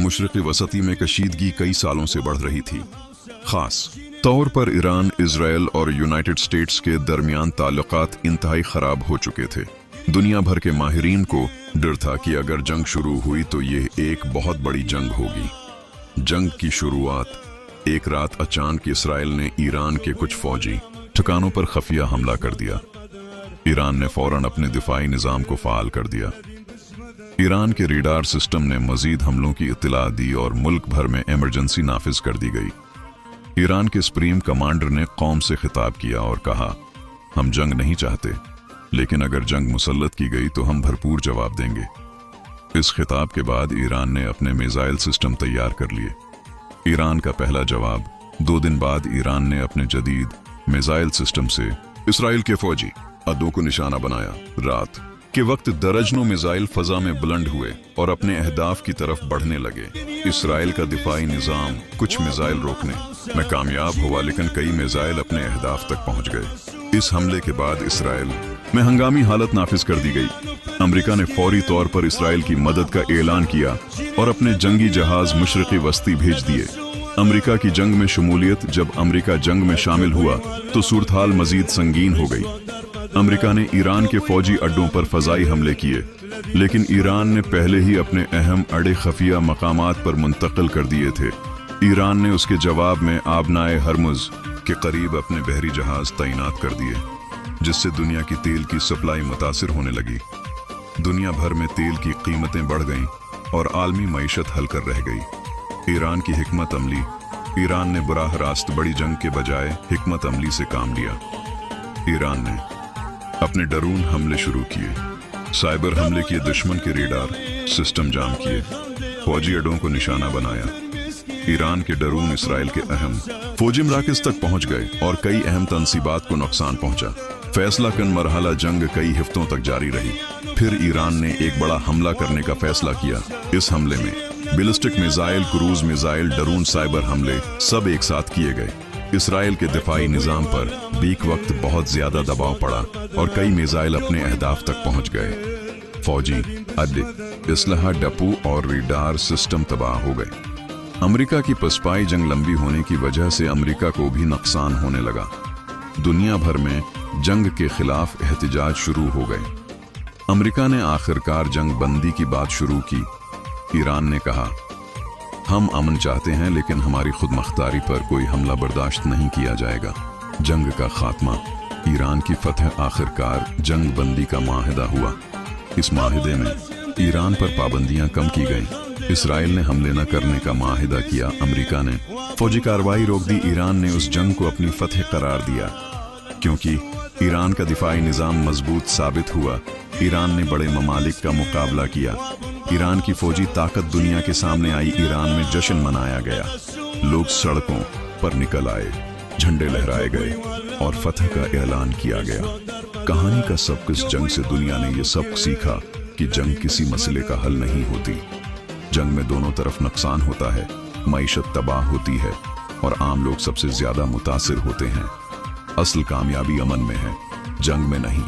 मशरिक़ वसती में कशीदगी कई सालों से बढ़ रही थी। खास तौर पर ईरान, इजराइल और यूनाइटेड स्टेट्स के दरमियान ताल्लुकात इंतहाई ख़राब हो चुके थे। दुनिया भर के माहिरीन को डर था कि अगर जंग शुरू हुई तो ये एक बहुत बड़ी जंग होगी। जंग की शुरुआत एक रात अचानक इसराइल ने ईरान के कुछ फौजी ठिकानों पर खफिया हमला कर दिया। ईरान ने फौरन अपने दिफाई निज़ाम को फ़ाल कर दिया। ईरान के रेडार सिस्टम ने मजीद हमलों की इत्तला दी और मुल्क भर में इमरजेंसी नाफिज कर दी गई। ईरान के सुप्रीम कमांडर ने कौम से खिताब किया और कहा, हम जंग नहीं चाहते, लेकिन अगर जंग मुसल्लत की गई तो हम भरपूर जवाब देंगे। इस खिताब के बाद ईरान ने अपने मिसाइल सिस्टम तैयार कर लिए। ईरान का पहला जवाब 2 दिन बाद ईरान ने अपने जदीद मिसाइल सिस्टम से इसराइल के फौजी अड्डों को निशाना बनाया। रात के वक्त दर्जनों मिसाइल फजा में बुलंद हुए और अपने अहदाफ की तरफ बढ़ने लगे। इसराइल का दिफाई निज़ाम कुछ मिसाइल रोकने में कामयाब हुआ, लेकिन कई मिसाइल अपने अहदाफ तक पहुंच गए। इस हमले के बाद इसराइल में हंगामी हालत नाफिज कर दी गई। अमेरिका ने फौरी तौर पर इसराइल की मदद का ऐलान किया और अपने जंगी जहाज मशरिक़ी वस्ती भेज दिए। अमेरिका की जंग में शमूलियत जब अमेरिका जंग में शामिल हुआ तो सूरत-हाल मजीद संगीन हो गई। अमेरिका ने ईरान के फौजी अड्डों पर फजाई हमले किए, लेकिन ईरान ने पहले ही अपने अहम अड़े खफिया मकामात पर मुंतकिल कर दिए थे। ईरान ने उसके जवाब में आबनाए हरमुज के करीब अपने बहरी जहाज तैनात कर दिए, जिससे दुनिया की तेल की सप्लाई मुतासिर होने लगी। दुनिया भर में तेल की कीमतें बढ़ गईं और आलमी मईशत हल कर रह गई। ईरान की हिकमत अमली, ईरान ने बराह रास्त बड़ी जंग के बजाय हिकमत अमली से काम लिया। ईरान ने अपने ड्रोन हमले शुरू किए, साइबर हमले किए, दुश्मन के रेडार सिस्टम जाम किए, फौजी अड्डों को निशाना बनाया। ईरान के ड्रोन इसराइल के अहम फौजी मराकज़ तक पहुंच गए और कई अहम तनसीबात को नुकसान पहुंचा। फैसला कन मरहला जंग कई हफ्तों तक जारी रही। फिर ईरान ने एक बड़ा हमला करने का फैसला किया। इस हमले में ballistic missile, cruise missile, drone, cyber हमले सब एक साथ किए गए। इसराइल के दिफाई निज़ाम पर बीक वक्त बहुत ज्यादा दबाव पड़ा और कई मिसाइल अपने अहदाफ तक पहुंच गए। फौजी अड्डे, इसलाह डपू और रेडार सिस्टम तबाह हो गए। अमेरिका की पसपाई जंग लंबी होने की वजह से अमेरिका को भी नुकसान होने लगा। दुनिया भर में जंग के खिलाफ एहतजाज शुरू हो गए। अमेरिका ने आखिरकार जंग बंदी की बात शुरू की। ईरान ने कहा, हम अमन चाहते हैं, लेकिन हमारी खुद मुख्तारी पर कोई हमला बर्दाश्त नहीं किया जाएगा। जंग का खात्मा, ईरान की फतह, आखिरकार जंग बंदी का माहिदा हुआ। इस माहिदे में ईरान पर पाबंदियां कम की गईं। इसराइल ने हमले न करने का माहिदा किया। अमेरिका ने फौजी कार्रवाई रोक दी। ईरान ने उस जंग को अपनी फतह करार दिया। क्योंकि ईरान का दिफाई निज़ाम मजबूत साबित हुआ, ईरान ने बड़े ममालिक का मुकाबला किया। ईरान की फौजी ताकत दुनिया के सामने आई। ईरान में जश्न मनाया गया, लोग सड़कों पर निकल आए, झंडे लहराए गए और फतह का ऐलान किया गया। कहानी का सबक, इस जंग से दुनिया ने यह सबक सीखा कि जंग किसी मसले का हल नहीं होती। जंग में दोनों तरफ नुकसान होता है, मईशत तबाह होती है और आम लोग सबसे ज्यादा मुतासिर होते हैं। असल कामयाबी अमन में है, जंग में नहीं।